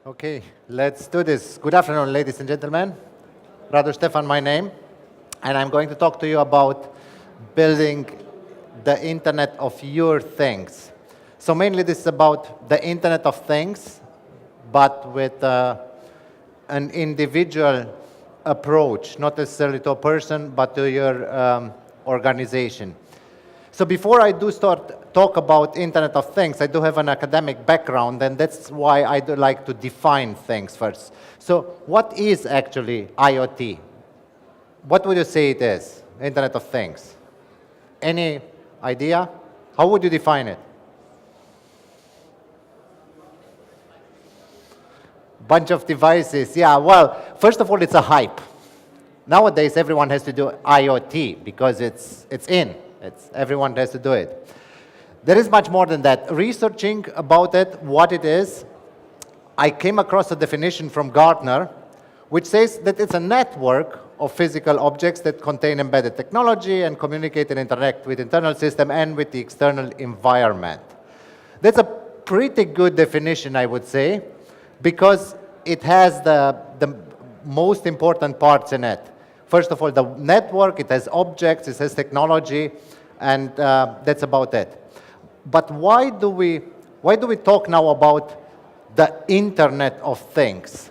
Okay, let's do this. Good afternoon, ladies and gentlemen. Radu Stefan, my name, and I'm going to talk to you about building the Internet of your things. So mainly this is about the Internet of Things, but with an individual approach, not necessarily to a person, but to your organization. So before I do start talk about Internet of Things, I do have an academic background, and that's why I do like to define things first. So what is actually IoT? What would you say it is, Internet of Things? Any idea? How would you define it? Bunch of devices, yeah, well, first of all, it's a hype. Nowadays, everyone has to do IoT because it's in. Everyone has to do it. There is much more than that. Researching about it, what it is, I came across a definition from Gartner, which says that it's a network of physical objects that contain embedded technology and communicate and interact with internal system and with the external environment. That's a pretty good definition, I would say, because it has the most important parts in it. First of all, the network, it has objects, it has technology, and that's about it. But why do we talk now about the Internet of Things?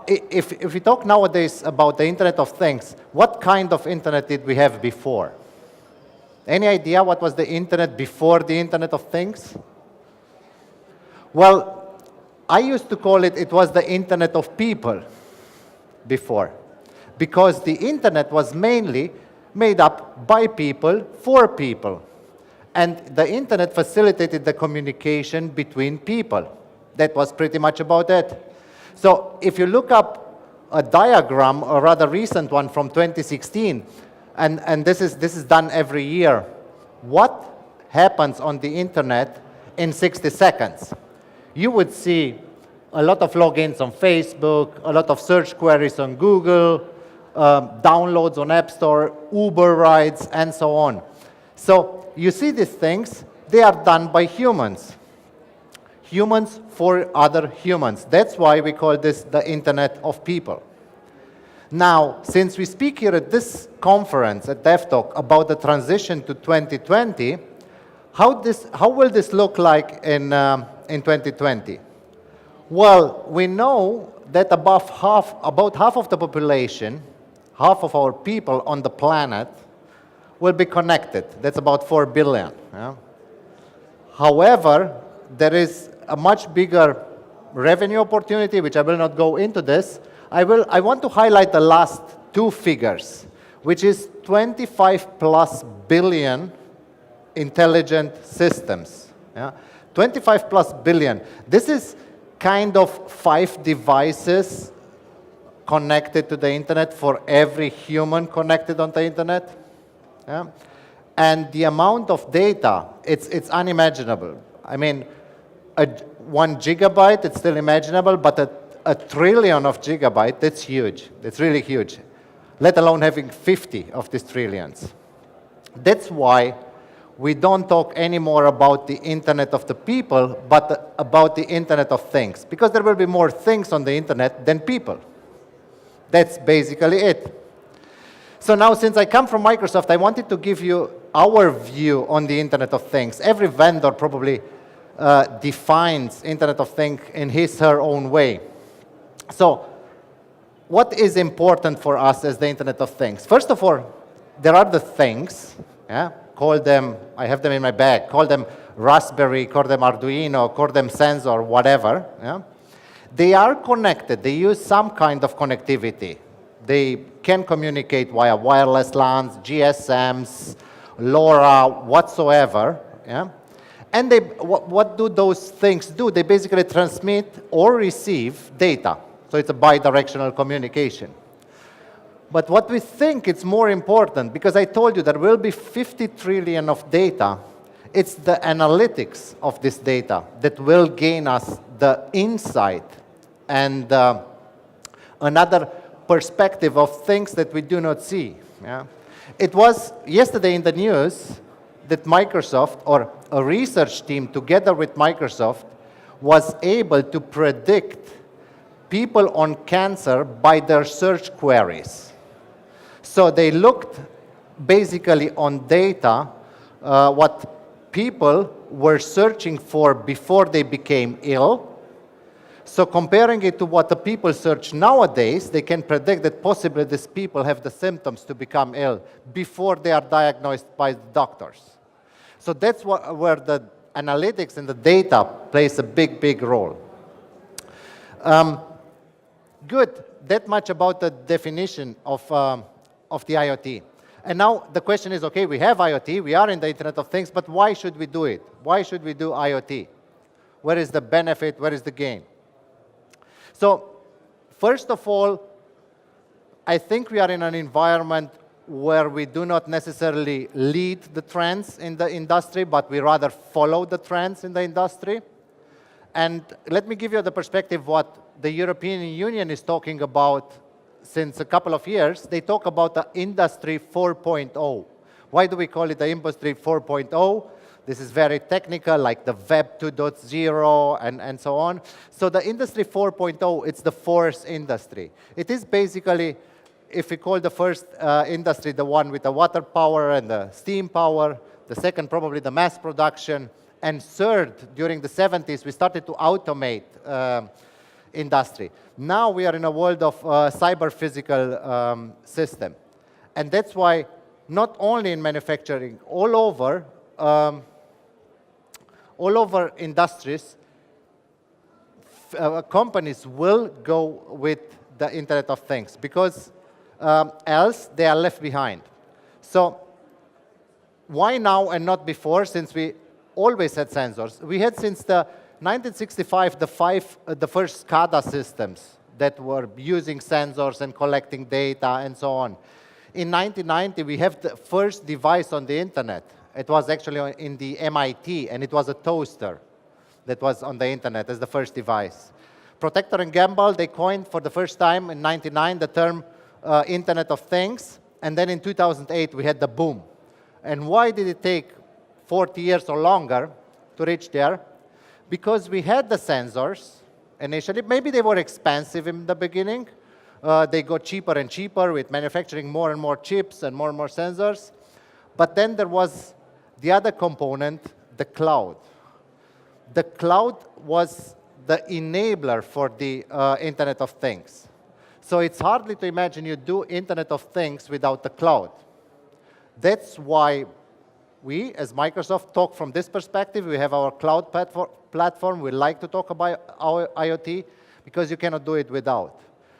If we talk nowadays about the Internet of Things, what kind of Internet did we have before? Any idea what was the Internet before the Internet of Things? Well, I used to call it was the Internet of People before. Because the Internet was mainly made up by people, for people. And the Internet facilitated the communication between people. That was pretty much about it. So if you look up a diagram, a rather recent one from 2016, and this is done every year, what happens on the Internet in 60 seconds? You would see a lot of logins on Facebook, a lot of search queries on Google, downloads on App Store, Uber rides, and so on. So you see these things, they are done by humans. Humans for other humans. That's why we call this the Internet of People. Now, since we speak here at this conference, at DevTalk, about the transition to 2020, how will this look like in 2020? Well, we know that about half of the population, half of our people on the planet will be connected. That's about 4 billion. Yeah? However, there is a much bigger revenue opportunity, which I will not go into this. I want to highlight the last two figures, which is 25 plus billion intelligent systems. Yeah? 25 plus billion. This is kind of 5 devices connected to the Internet for every human connected on the Internet. Yeah? And the amount of data, it's unimaginable. I mean, 1 gigabyte, it's still imaginable, but a trillion of gigabyte, that's huge. That's really huge, let alone having 50 of these trillions. That's why we don't talk anymore about the Internet of the people, but about the Internet of Things, because there will be more things on the Internet than people. That's basically it. So now, since I come from Microsoft, I wanted to give you our view on the Internet of Things. Every vendor probably defines Internet of Things in his or her own way. So what is important for us as the Internet of Things? First of all, there are the things, yeah? Call them, I have them in my bag, call them Raspberry, call them Arduino, call them sensor, whatever. Yeah? They are connected, they use some kind of connectivity. They can communicate via wireless LANs, GSMs, LoRa, whatsoever. Yeah? And what do those things do? They basically transmit or receive data. So it's a bidirectional communication. But what we think is more important, because I told you there will be 50 trillion of data, it's the analytics of this data that will gain us the insight and another perspective of things that we do not see. Yeah? It was yesterday in the news that Microsoft, or a research team together with Microsoft, was able to predict people on cancer by their search queries. So they looked basically on data, what people were searching for before they became ill. So comparing it to what the people search nowadays, they can predict that possibly these people have the symptoms to become ill before they are diagnosed by the doctors. So that's where the analytics and the data plays a big, big role. Good. That much about the definition of the IoT. And now the question is, okay, we have IoT, we are in the Internet of Things, but why should we do it? Why should we do IoT? Where is the benefit? Where is the gain? So, first of all, I think we are in an environment where we do not necessarily lead the trends in the industry, but we rather follow the trends in the industry. And let me give you the perspective what the European Union is talking about since a couple of years. They talk about the Industry 4.0. Why do we call it the Industry 4.0? This is very technical, like the Web 2.0 and so on. So the Industry 4.0, it's the fourth industry. It is basically, if we call the first industry the one with the water power and the steam power, the second probably the mass production, and third, during the 70s, we started to automate industry. Now we are in a world of cyber-physical system. And that's why not only in manufacturing, all over industries, companies will go with the Internet of Things because else they are left behind. So why now and not before, since we always had sensors? We had since the 1965 the first SCADA systems that were using sensors and collecting data and so on. In 1990, we have the first device on the Internet. It was actually in the MIT, and it was a toaster that was on the Internet as the first device. Procter & Gamble, they coined for the first time in 1999 the term Internet of Things, and then in 2008 we had the boom. And why did it take 40 years or longer to reach there? Because we had the sensors initially. Maybe they were expensive in the beginning. They got cheaper and cheaper with manufacturing more and more chips and more sensors. But then there was the other component, the cloud. The cloud was the enabler for the Internet of Things. So it's hardly to imagine you do Internet of Things without the cloud. That's why we, as Microsoft, talk from this perspective. We have our cloud platform. We like to talk about our IoT because you cannot do it without.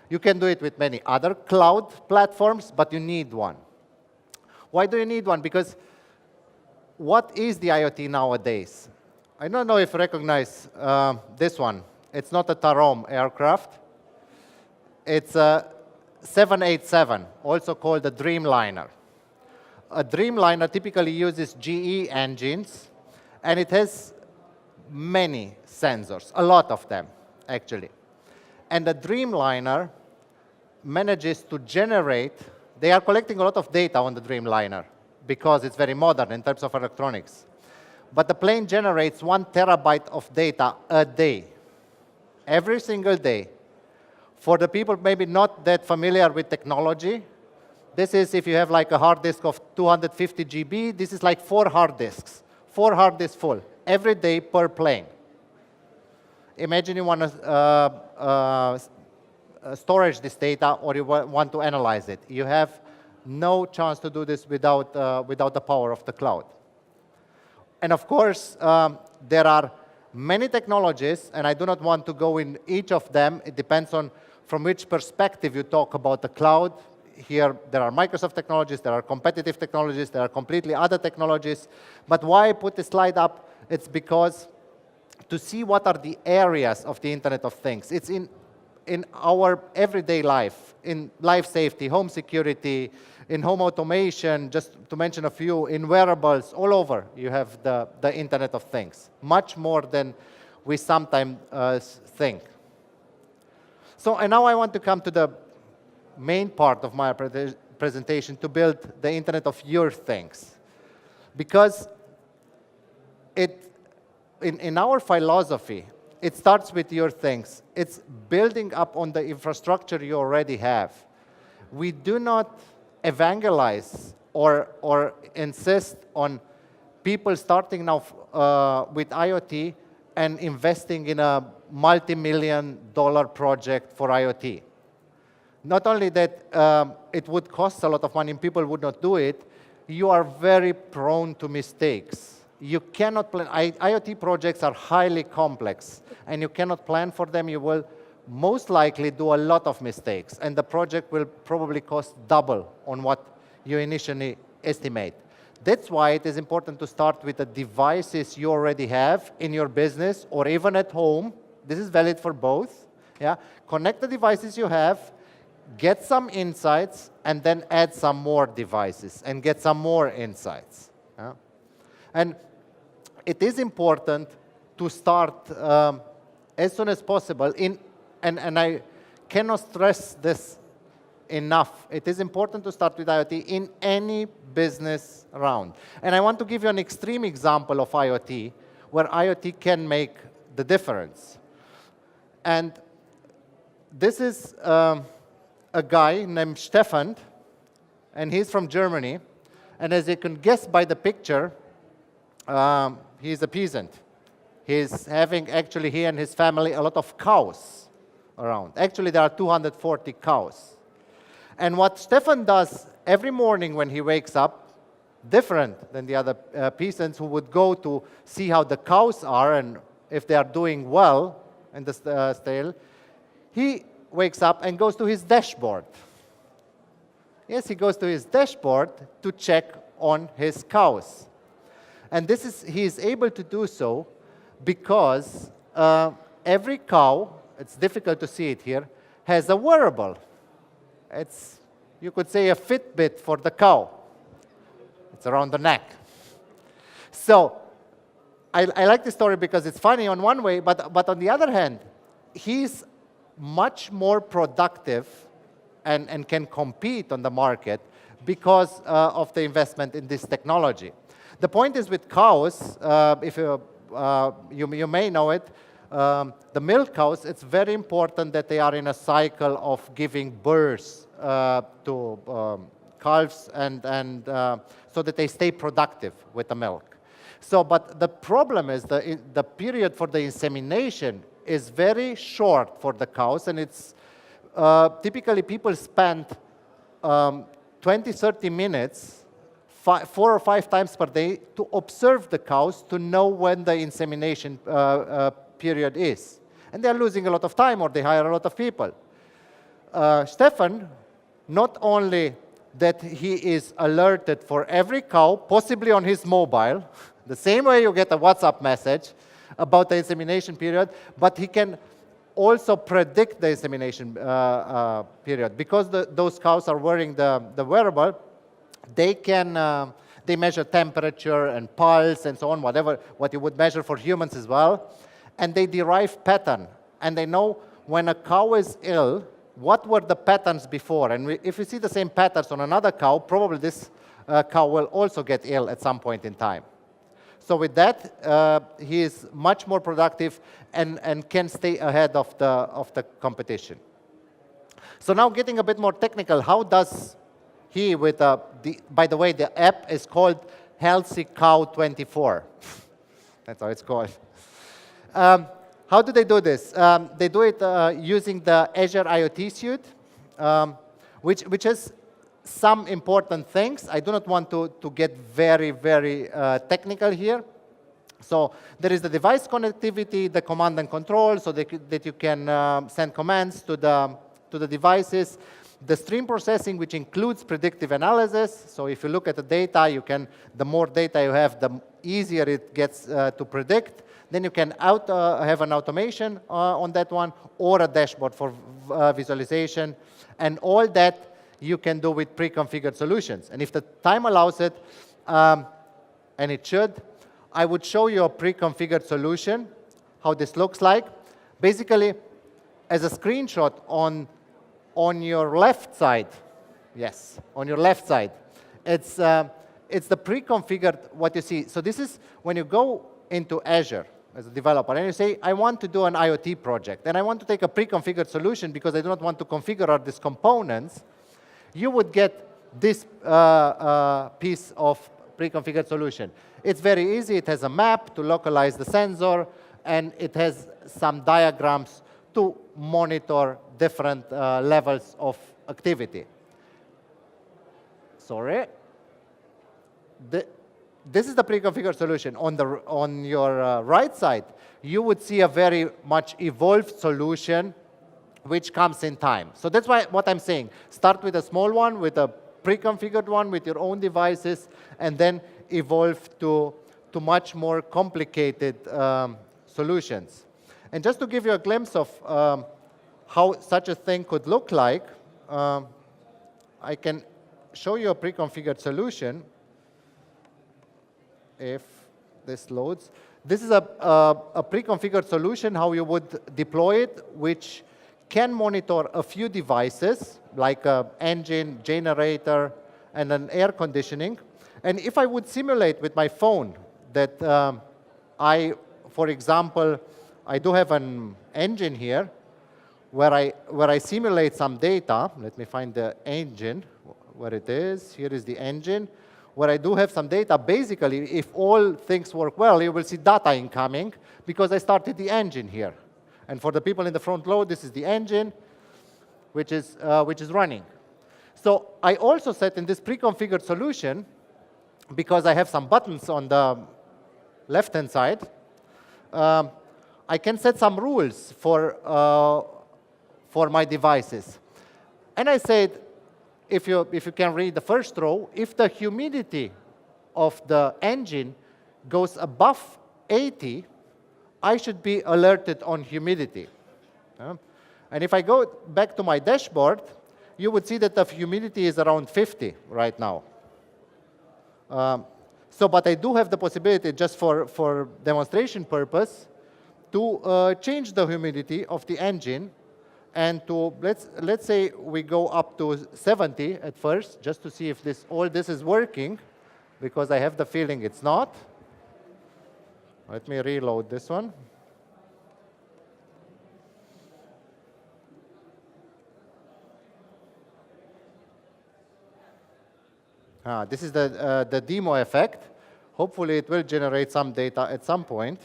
You can do it with many other cloud platforms, but you need one. Why do you need one? Because what is the IoT nowadays? I don't know if you recognize this one. It's not a Tarom aircraft. It's a 787, also called a Dreamliner. A Dreamliner typically uses GE engines, and it has many sensors, a lot of them, actually. And the Dreamliner manages to generate, they are collecting a lot of data on the Dreamliner because it's very modern in terms of electronics. But the plane generates 1 terabyte of data a day, every single day. For the people maybe not that familiar with technology, this is if you have like a hard disk of 250 GB, this is like 4 hard disks. 4 hard disks full, every day per plane. Imagine you want to storage this data or you want to analyze it. You have no chance to do this without the power of the cloud. And of course, there are many technologies, and I do not want to go in each of them. It depends on from which perspective you talk about the cloud. Here, there are Microsoft technologies, there are competitive technologies, there are completely other technologies. But why I put this slide up, it's because to see what are the areas of the Internet of Things. It's in our everyday life, in life safety, home security, in home automation, just to mention a few, in wearables, all over you have the Internet of Things, much more than we sometimes think. So, and now I want to come to the main part of my presentation, to build the Internet of your things. Because in our philosophy, it starts with your things. It's building up on the infrastructure you already have. We do not evangelize or insist on people starting now with IoT and investing in a multi-million-dollar project for IoT. Not only that it would cost a lot of money and people would not do it, you are very prone to mistakes. You cannot plan. IoT projects are highly complex, and you cannot plan for them. You will most likely do a lot of mistakes, and the project will probably cost double on what you initially estimate. That's why it is important to start with the devices you already have in your business or even at home. This is valid for both. Yeah? Connect the devices you have, get some insights, and then add some more devices and get some more insights. Yeah? And it is important to start as soon as possible. And I cannot stress this enough. It is important to start with IoT in any business round. And I want to give you an extreme example of IoT, where IoT can make the difference. And this is a guy named Stefan, and he's from Germany. And as you can guess by the picture, he's a peasant. He's having, actually, he and his family, a lot of cows around. Actually, there are 240 cows. And what Stefan does every morning when he wakes up, different than the other peasants who would go to see how the cows are and if they are doing well in the stall, he wakes up and goes to his dashboard. Yes, he goes to his dashboard to check on his cows. And he is able to do so because every cow, it's difficult to see it here, has a wearable. It's, you could say, a Fitbit for the cow. It's around the neck. So I like this story because it's funny on one way, but on the other hand, he's much more productive and can compete on the market because of the investment in this technology. The point is with cows, if you may know it, the milk cows, it's very important that they are in a cycle of giving birth to calves and so that they stay productive with the milk. So, but the problem is the period for the insemination is very short for the cows, and it's typically people spend 20-30 minutes 4 or 5 times per day to observe the cows to know when the insemination period is. And they're losing a lot of time, or they hire a lot of people. Stefan, not only that he is alerted for every cow, possibly on his mobile, the same way you get a WhatsApp message about the insemination period, but he can also predict the insemination period. Because those cows are wearing the wearable, they measure temperature and pulse and so on, what you would measure for humans as well, and they derive pattern. And they know when a cow is ill, what were the patterns before. And if we see the same patterns on another cow, probably this cow will also get ill at some point in time. So with that, he is much more productive and can stay ahead of the competition. So now getting a bit more technical, how does he with by the way, the app is called Healthy Cow 24. That's how it's called. How do they do this? They do it using the Azure IoT Suit, which has some important things. I do not want to get very, very technical here. So there is the device connectivity, the command and control, so that you can send commands to the devices. The stream processing, which includes predictive analysis. So if you look at the data, the more data you have, the easier it gets to predict. Then you can have an automation on that one, or a dashboard for visualization. And all that you can do with pre-configured solutions. And if the time allows it, and it should, I would show you a pre-configured solution, how this looks like. Basically, as a screenshot on your left side, yes, on your left side, it's the pre-configured what you see. So this is when you go into Azure, as a developer, and you say, I want to do an IoT project, and I want to take a pre-configured solution because I do not want to configure all these components, you would get this piece of pre-configured solution. It's very easy. It has a map to localize the sensor, and it has some diagrams to monitor different levels of activity. Sorry. This is the pre-configured solution. On your right side, you would see a very much evolved solution which comes in time. So that's what I'm saying. Start with a small one, with a pre-configured one, with your own devices, and then evolve to much more complicated solutions. And just to give you a glimpse of how such a thing could look like, I can show you a pre-configured solution if this loads. This is a pre-configured solution, how you would deploy it, which can monitor a few devices, like an engine, generator, and an air conditioning. And if I would simulate with my phone that for example, I do have an engine here where I simulate some data. Let me find the engine, where it is. Here is the engine, where I do have some data. Basically, if all things work well, you will see data incoming because I started the engine here. And for the people in the front row, this is the engine, which is running. So I also set in this pre-configured solution, because I have some buttons on the left-hand side, I can set some rules for my devices. And I said, if you can read the first row, if the humidity of the engine goes above 80, I should be alerted on humidity. And if I go back to my dashboard, you would see that the humidity is around 50 right now. But I do have the possibility, just for demonstration purpose, to change the humidity of the engine, and to let's say we go up to 70 at first, just to see if all this is working, because I have the feeling it's not. Let me reload this one. This is the demo effect. Hopefully, it will generate some data at some point.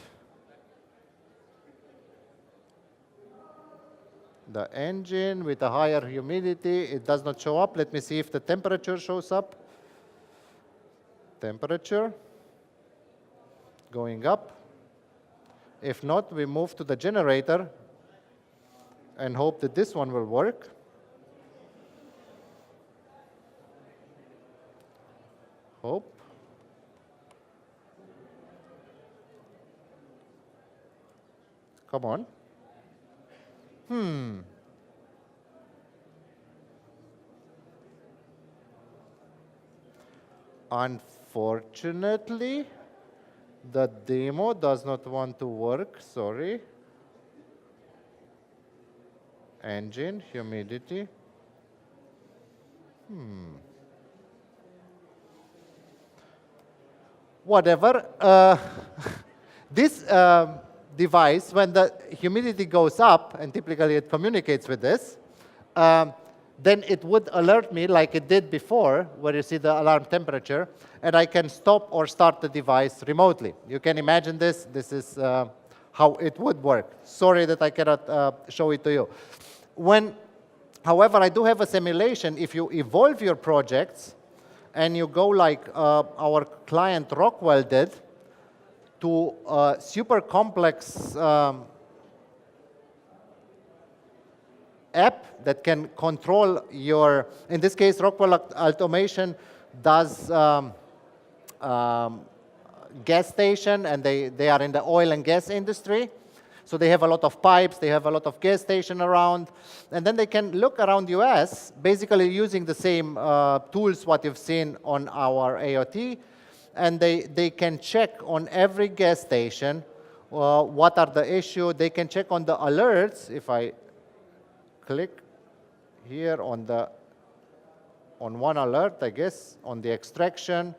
The engine with a higher humidity, it does not show up. Let me see if the temperature shows up. Temperature going up. If not, we move to the generator and hope that this one will work. Hope. Come on. Unfortunately, the demo does not want to work, sorry. Engine, humidity. Whatever. This device, when the humidity goes up, and typically it communicates with this, then it would alert me like it did before, where you see the alarm temperature, and I can stop or start the device remotely. You can imagine this. This is how it would work. Sorry that I cannot show it to you. However, I do have a simulation. If you evolve your projects, and you go like our client Rockwell did, to super complex app that can control your, in this case, Rockwell Automation does gas station, and they are in the oil and gas industry. So they have a lot of pipes, they have a lot of gas station around, and then they can look around US, basically using the same tools what you've seen on our AOT, and they can check on every gas station what are the issues. They can check on the alerts. If I click here on one alert, I guess, on the extraction,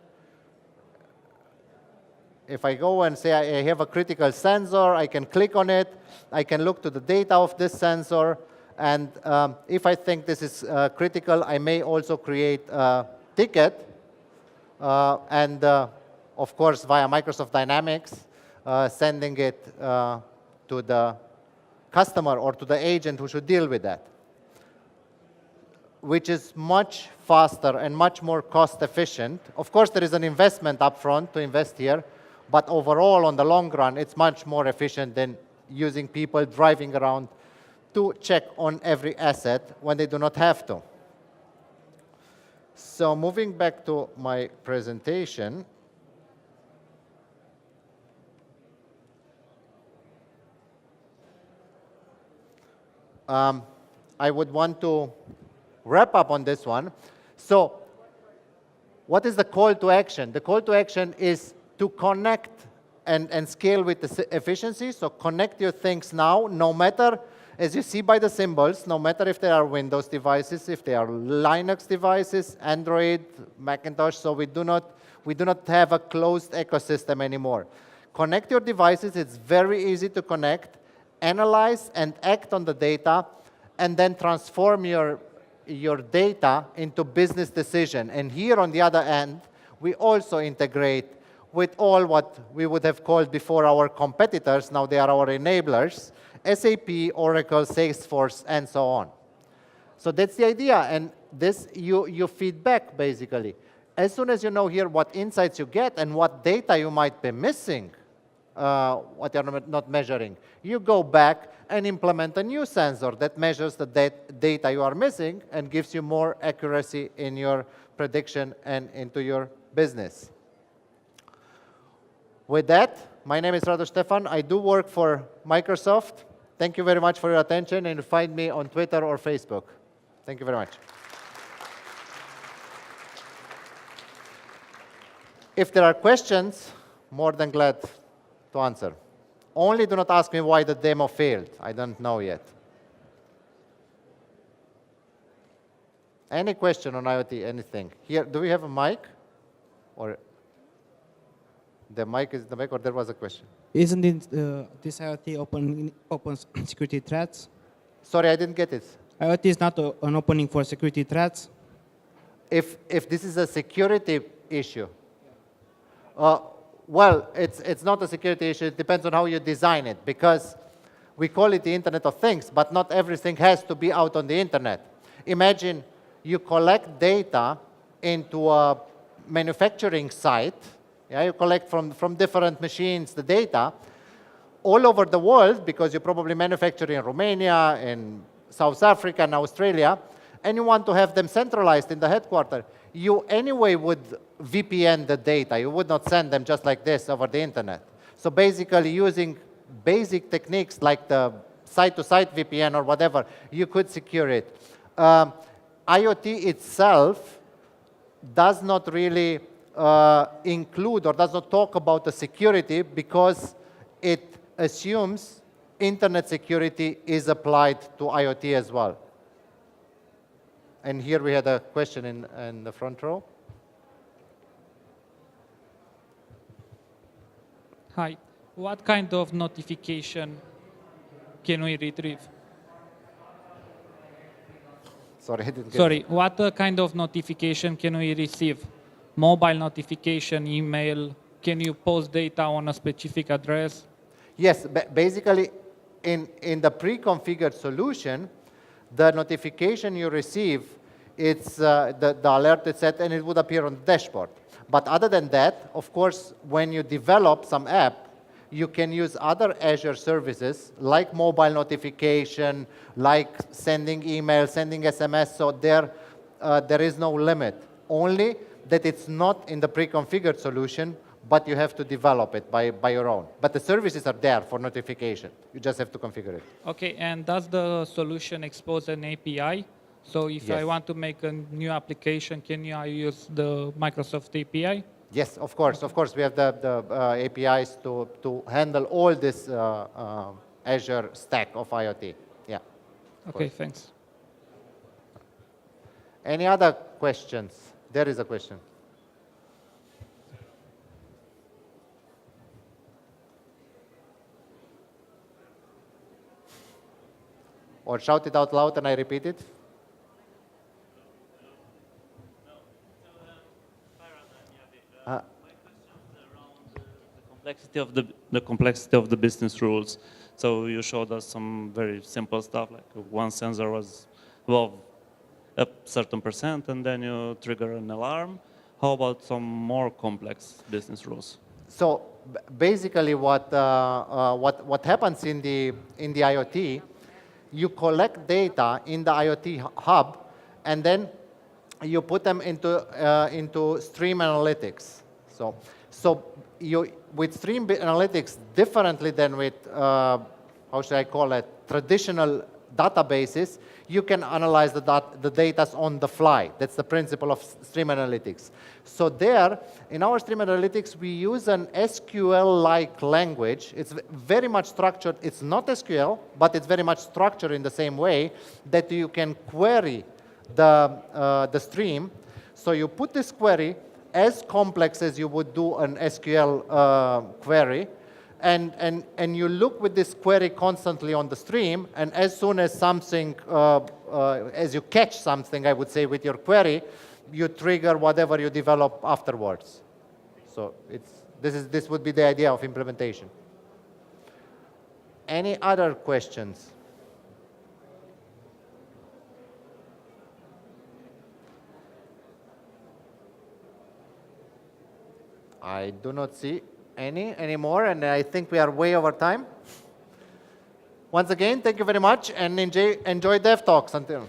If I go and say I have a critical sensor, I can click on it, I can look to the data of this sensor, and if I think this is critical, I may also create a ticket, and of course, via Microsoft Dynamics, sending it to the customer or to the agent who should deal with that, which is much faster and much more cost efficient. Of course, there is an investment upfront to invest here, but overall, on the long run, it's much more efficient than using people driving around to check on every asset when they do not have to. So moving back to my presentation, I would want to wrap up on this one. So what is the call to action? The call to action is to connect and scale with the efficiency. So connect your things now, no matter, as you see by the symbols, no matter if they are Windows devices, if they are Linux devices, Android, Macintosh. So we do not have a closed ecosystem anymore. Connect your devices. It's very easy to connect, analyze and act on the data, and then transform your data into business decision. And here on the other end, we also integrate with all what we would have called before our competitors. Now they are our enablers: SAP, Oracle, Salesforce, and so on. So that's the idea, and this you feed back basically. As soon as you know here what insights you get and what data you might be missing, what you're not measuring, you go back and implement a new sensor that measures the data you are missing and gives you more accuracy in your prediction and into your business. With that, my name is Radu Stefan. I do work for Microsoft. Thank you very much for your attention, and find me on Twitter or Facebook. Thank you very much. If there are questions, more than glad to answer. Only do not ask me why the demo failed. I don't know yet. Any question on IoT, anything? Here, do we have a mic? Or the mic is the mic, or there was a question? Isn't it this IoT open security threats? Sorry, I didn't get it. IoT is not an opening for security threats? If this is a security issue, well, it's not a security issue. It depends on how you design it, because we call it the Internet of Things, but not everything has to be out on the Internet. Imagine you collect data into a manufacturing site. Yeah, you collect from different machines the data all over the world, because you probably manufacture in Romania, in South Africa, and Australia, and you want to have them centralized in the headquarters. You anyway would VPN the data. You would not send them just like this over the Internet. So basically, using basic techniques like the site-to-site VPN or whatever, you could secure it. IoT itself does not really include or does not talk about the security, because it assumes Internet security is applied to IoT as well. And here we had a question in the front row. Hi. What kind of notification can we retrieve? Sorry, I didn't get Sorry, it. what kind of notification can we receive? Mobile notification, email? Can you post data on a specific address? Yes, basically, in the pre-configured solution, the notification you receive, it's the alert is set, and it would appear on the dashboard. But other than that, of course, when you develop some app, you can use other Azure services like mobile notification, like sending email, sending SMS. So there is no limit. Only that it's not in the pre-configured solution, but you have to develop it by your own. But the services are there for notification. You just have to configure it. Okay, and does the solution expose an API? So if Yes. I want to make a new application, can I use the Microsoft API? Yes, of course. Of course, we have the APIs to handle all this Azure stack of IoT. Yeah. Okay, thanks. Any other questions? There is a question. Or shout it out loud and I repeat it. The complexity of the business rules. So you showed us some very simple stuff, like one sensor was above a certain percent, and then you trigger an alarm. How about some more complex business rules? So basically, what happens in the IoT, you collect data in the IoT hub, and then you put them into stream analytics. So you with stream analytics, differently than with how should I call it, traditional databases, you can analyze the data on the fly. That's the principle of stream analytics. So there, in our stream analytics, we use an SQL-like language. It's very much structured. It's not SQL, but it's very much structured in the same way that you can query the stream. So you put this query as complex as you would do an SQL query, and you look with this query constantly on the stream, and as soon as something, as you catch something, I would say, with your query, you trigger whatever you develop afterwards. So this would be the idea of implementation. Any other questions? I do not see any anymore, and I think we are way over time. Once again, thank you very much, and enjoy DevTalks until.